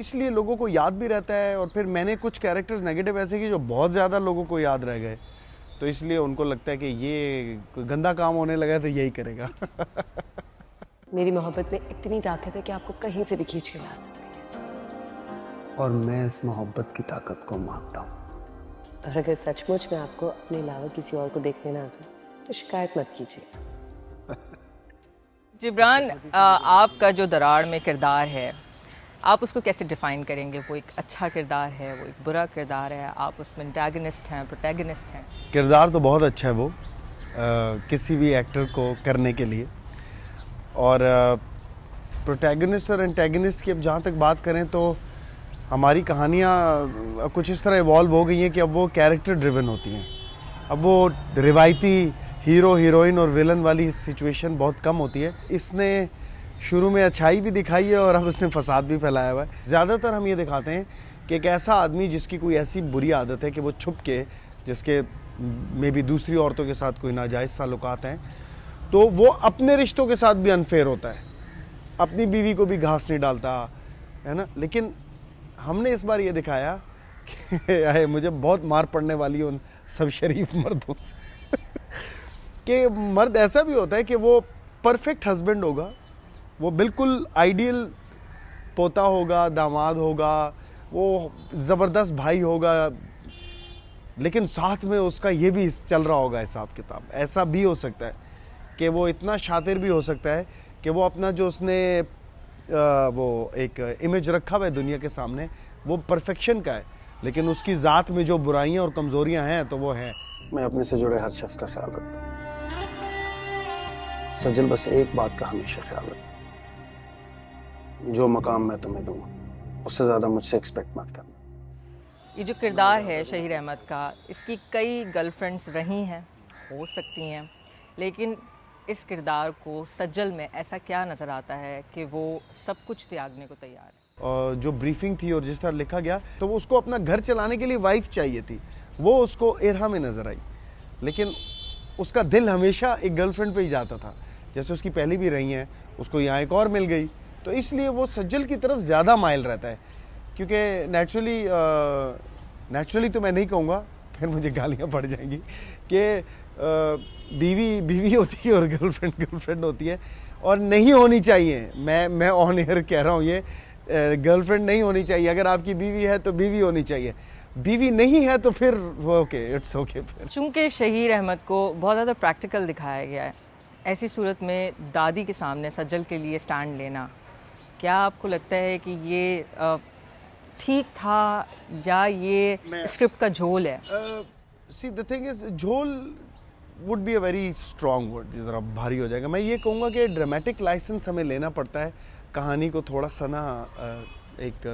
इसलिए लोगों को याद भी रहता है। और फिर मैंने कुछ कैरेक्टर्स नेगेटिव ऐसे किए जो बहुत ज़्यादा लोगों को याद रह गए, तो इसलिए उनको लगता है कि ये कोई गंदा काम होने लगा है तो यही करेगा। मेरी मोहब्बत में इतनी ताकत है कि आपको कहीं से भी खींच के ला सकती है। और मैं इस मोहब्बत की ताकत को मानता हूँ। और अगर सचमुच में आपको अपने अलावा किसी और को देखने ना दूं, तो शिकायत मत कीजिए। जिब्रान, आपका जो दरार में किरदार है, आप उसको कैसे डिफ़ाइन करेंगे? वो एक अच्छा किरदार है, वो एक बुरा किरदार है, आप उसमें एंटागनिस्ट हैं, प्रोटैगनिस्ट हैं? किरदार तो बहुत अच्छा है वो किसी भी एक्टर को करने के लिए। और प्रोटैगनिस्ट और एंटागनिस्ट की अब जहाँ तक बात करें तो हमारी कहानियाँ कुछ इस तरह इवॉल्व हो गई हैं कि अब वो कैरेक्टर ड्रिवन होती हैं। अब वो रिवायती हीरो हीरोइन और विलन वाली सिचुएशन बहुत कम होती है। इसने शुरू में अच्छाई भी दिखाई है और अब इसने फसाद भी फैलाया हुआ है। ज़्यादातर हम ये दिखाते हैं कि एक ऐसा आदमी जिसकी कोई ऐसी बुरी आदत है कि वो छुप के, जिसके मे बी दूसरी औरतों के साथ कोई नाजायज़ ताल्लुकात हैं, तो वो अपने रिश्तों के साथ भी अनफेयर होता है, अपनी बीवी को भी घास नहीं डालता है ना। लेकिन हमने इस बार ये दिखाया कि मुझे बहुत मार पड़ने वाली है उन सब शरीफ मर्दों से कि मर्द ऐसा भी होता है कि वो परफेक्ट हस्बैंड होगा, वो बिल्कुल आइडियल पोता होगा, दामाद होगा, वो ज़बरदस्त भाई होगा, लेकिन साथ में उसका ये भी चल रहा होगा हिसाब किताब। ऐसा भी हो सकता है कि वो इतना शातिर भी हो सकता है कि वो अपना जो उसने वो एक इमेज रखा हुआ है दुनिया के सामने, वो परफेक्शन का है, लेकिन उसकी ज़ात में जो बुराइयां और कमज़ोरियां हैं तो वो हैं। मैं अपने से जुड़े हर शख्स का ख्याल रखता हूँ। सजल बस एक बात का हमेशा ख्याल रखना, जो मकाम मैं तुम्हें दूंगा उससे ज़्यादा मुझसे एक्सपेक्ट मत करना। ये जो किरदार है शहीर अहमद का, इसकी कई गर्लफ्रेंड्स रही हैं, हो सकती हैं, लेकिन इस किरदार को सज्जल में ऐसा क्या नज़र आता है कि वो सब कुछ त्यागने को तैयार है? और जो ब्रीफिंग थी और जिस तरह लिखा गया, तो वो उसको अपना घर चलाने के लिए वाइफ चाहिए थी, वो उसको एरहा में नज़र आई, लेकिन उसका दिल हमेशा एक गर्लफ्रेंड पे ही जाता था, जैसे उसकी पहली भी रही हैं, उसको यहाँ एक और मिल गई, तो इसलिए वो सज्जल की तरफ ज़्यादा माइल रहता है। क्योंकि नेचुरली तो मैं नहीं कहूँगा, फिर मुझे गालियाँ पड़ जाएंगी कि बीवी बीवी होती है और गर्लफ्रेंड होती है, और नहीं होनी चाहिए। मैं ऑन एयर कह रहा हूँ, ये गर्लफ्रेंड नहीं होनी चाहिए। अगर आपकी बीवी है तो बीवी होनी चाहिए, बीवी नहीं है तो फिर ओके, इट्स ओके। फिर चूँकि शहीर अहमद को बहुत ज़्यादा प्रैक्टिकल दिखाया गया है, ऐसी सूरत में दादी के सामने सज्जल के लिए स्टैंड लेना, क्या आपको लगता है कि ये ठीक था या ये स्क्रिप्ट का झोल है? सी द थिंग इज, झोल would be a very strong word, ज़रा भारी हो जाएगा। मैं ये कहूँगा कि ड्रामेटिक लाइसेंस हमें लेना पड़ता है, कहानी को थोड़ा सा ना एक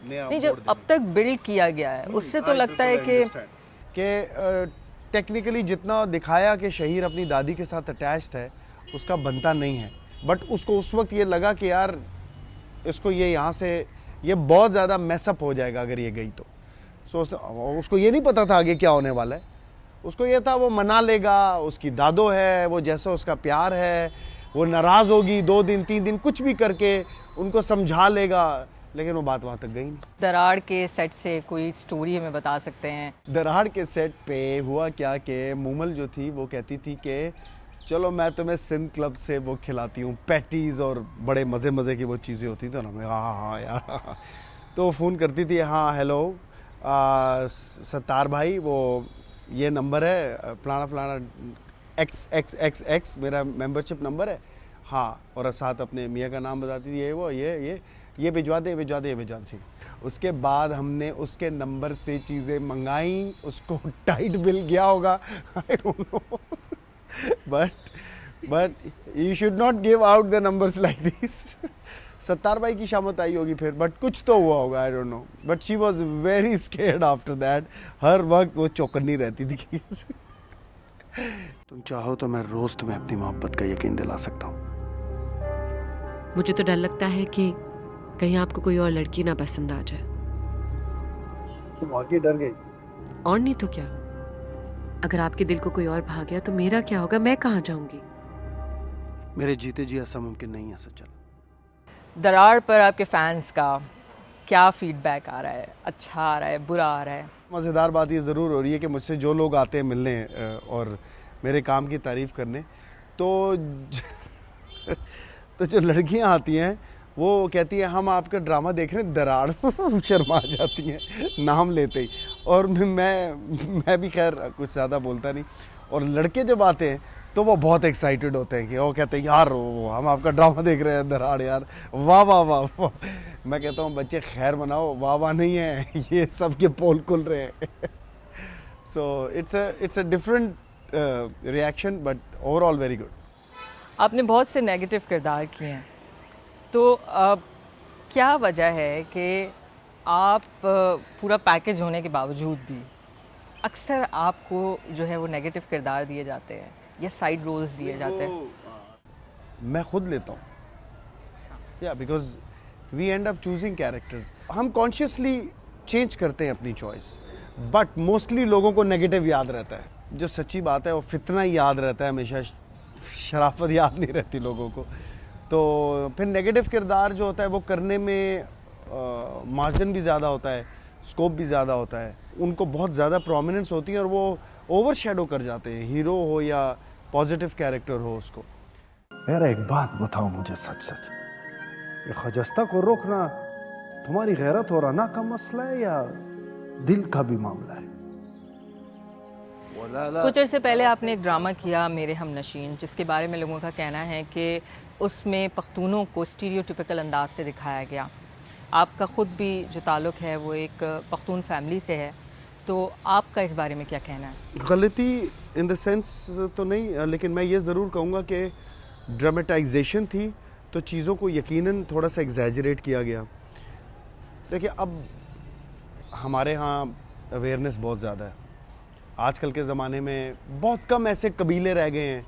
नया नहीं, जो अब तक बिल्ड किया गया है उससे तो लगता है कि टेक्निकली जितना दिखाया कि शहीर अपनी दादी के साथ अटैच्ड है, उसका बनता नहीं है। बट उसको उस वक्त ये लगा कि यार इसको ये यहाँ से ये बहुत ज़्यादा मैसअप हो जाएगा अगर ये गई तो। सो उसको ये नहीं पता था आगे क्या होने वाला है, उसको ये था वो मना लेगा, उसकी दादो है, वो जैसा उसका प्यार है, वो नाराज़ होगी 2 दिन 3 दिन कुछ भी करके उनको समझा लेगा, लेकिन वो बात वहाँ तक गई नहीं। दरार के सेट से कोई स्टोरी हमें बता सकते हैं? दरार के सेट पे हुआ क्या कि मूमल जो थी वो कहती थी कि चलो मैं तुम्हें सिंध क्लब से वो खिलाती हूँ पैटीज़, और बड़े मज़े की वो चीज़ें होती थी ना, हाँ यार। तो वो फ़ोन करती थी, हाँ हेलो सत्तार भाई, वो ये नंबर है फलाना XXXX मेरा मेंबरशिप नंबर है, हाँ, और साथ अपने मियाँ का नाम बताती थी, ये वो ये भिजवा दे ठीक। उसके बाद हमने उसके नंबर से चीज़ें मंगाई, उसको टाइट बिल गया होगा, I don't know, but you should not give out the numbers like this. Sattar भाई की शामत आई होगी फिर, बट कुछ तो हुआ होगा, I don't know, but she was very scared after that. हर वक्त वो चौकन्नी रहती थी। तुम चाहो तो मैं रोज तुम्हें अपनी मोहब्बत का यकीन दिला सकता हूँ। मुझे तो डर लगता है कि कहीं आपको कोई और लड़की ना पसंद आ जाए। तुम वाकई डर गई? और नहीं तो क्या, अगर आपके दिल को कोई और भाग गया तो मेरा क्या होगा, मैं कहाँ जाऊंगी? मेरे जीते जी ऐसा मुमकिन नहीं है सच्चल। दरार पर आपके फैंस का क्या फीडबैक आ रहा है? अच्छा आ रहा है, बुरा आ रहा है? मज़ेदार बात ये ज़रूर हो रही है कि मुझसे जो लोग आते हैं मिलने और मेरे काम की तारीफ़ करने, तो तो जो लड़कियां आती हैं वो कहती हैं हम आपका ड्रामा देख रहे हैं, दराड़ शर्मा जाती हैं नाम लेते ही। और मैं भी खैर कुछ ज़्यादा बोलता नहीं। और लड़के जब आते हैं तो वो बहुत एक्साइटेड होते हैं कि वो कहते हैं यार हम आपका ड्रामा देख रहे हैं दराड़, यार वाह वाह वाह वाह। मैं कहता हूँ बच्चे खैर मनाओ, वाह वाह नहीं है, ये सबके पोल खुल रहे हैं। So it's a different reaction but overall very good. आपने बहुत से नेगेटिव किरदार किए हैं, तो क्या वजह है कि आप पूरा पैकेज होने के बावजूद भी अक्सर आपको जो है वो नेगेटिव किरदार दिए जाते हैं या साइड रोल्स दिए जाते हैं? मैं खुद लेता हूँ, या because we end up choosing characters. हम कॉन्शियसली चेंज करते हैं अपनी चॉइस, बट मोस्टली लोगों को नेगेटिव याद रहता है। जो सच्ची बात है वो फितना ही याद रहता है हमेशा, शराफत याद नहीं रहती लोगों को। तो फिर नेगेटिव किरदार जो होता है वो करने में मार्जिन भी ज़्यादा होता है, स्कोप भी ज़्यादा होता है, उनको बहुत ज़्यादा प्रोमिनेंस होती है और वो ओवर शेडो कर जाते हैं, हीरो हो या पॉजिटिव कैरेक्टर हो उसको। यार एक बात बताओ मुझे सच सच, ये खजस्ता को रोकना तुम्हारी गैरत और अना का मसला है या दिल का भी मामला है? कुछ अर्से पहले आपने एक ड्रामा किया मेरे हमनशीन, जिसके बारे में लोगों का कहना है कि उसमें पख्तूनों को स्टीरियोटिपिकल अंदाज से दिखाया गया। आपका ख़ुद भी जो ताल्लुक़ है वो एक पख्तून फैमिली से है, तो आपका इस बारे में क्या कहना है? गलती इन द सेंस तो नहीं, लेकिन मैं ये ज़रूर कहूँगा कि ड्रामेटाइजेशन थी तो चीज़ों को यकीनन थोड़ा सा एग्जैजरेट किया गया। देखिए अब हमारे यहाँ अवेयरनेस बहुत ज़्यादा है। आजकल के ज़माने में बहुत कम ऐसे कबीले रह गए हैं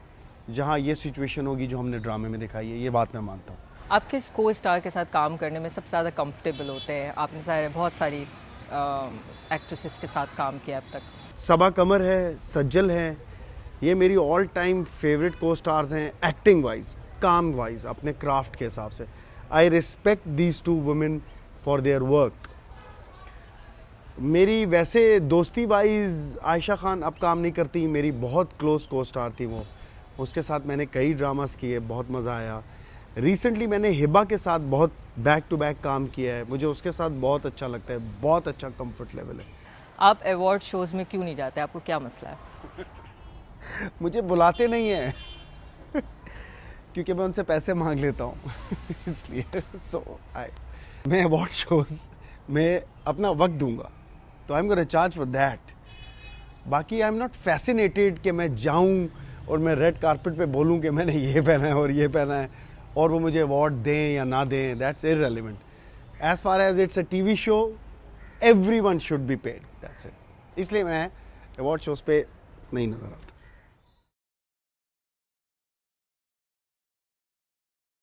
जहाँ ये सिचुएशन होगी जो हमने ड्रामे में दिखाई है, ये बात मैं मानता हूँ। आप किस को स्टार के साथ काम करने में सबसे ज़्यादा कंफर्टेबल होते हैं? आपने बहुत सारी एक्ट्रेसेस के साथ काम किया अब तक। सबा कमर है, सज्जल है, ये मेरी ऑल टाइम फेवरेट को स्टार्स हैं एक्टिंग वाइज, काम वाइज, अपने क्राफ्ट के हिसाब से। I respect these two women for their work. मेरी वैसे दोस्ती वाइज आयशा खान अब काम नहीं करती, मेरी बहुत क्लोज को स्टार थी वो, उसके साथ मैंने कई ड्रामास किए, बहुत मज़ा आया। रिसेंटली मैंने हिबा के साथ बहुत बैक टू बैक काम किया है, मुझे उसके साथ बहुत अच्छा लगता है, बहुत अच्छा कंफर्ट लेवल है। आप अवार्ड शोज़ में क्यों नहीं जाते? आपको क्या मसला है? मुझे बुलाते नहीं हैं क्योंकि मैं उनसे पैसे मांग लेता हूँ इसलिए मैं अवार्ड शोज़ में अपना वक्त दूंगा तो I am gonna charge for that. बाकी आई एम नॉट फैसिनेटेड कि मैं जाऊं और मैं रेड कारपेट पे बोलूं कि मैंने ये पहना है और ये पहना है और वो मुझे अवार्ड दें या ना दें, that's irrelevant. As far as it's a TV show, everyone should be paid, that's it. इसलिए मैं अवार्ड शोज़ पे नहीं नज़र आता।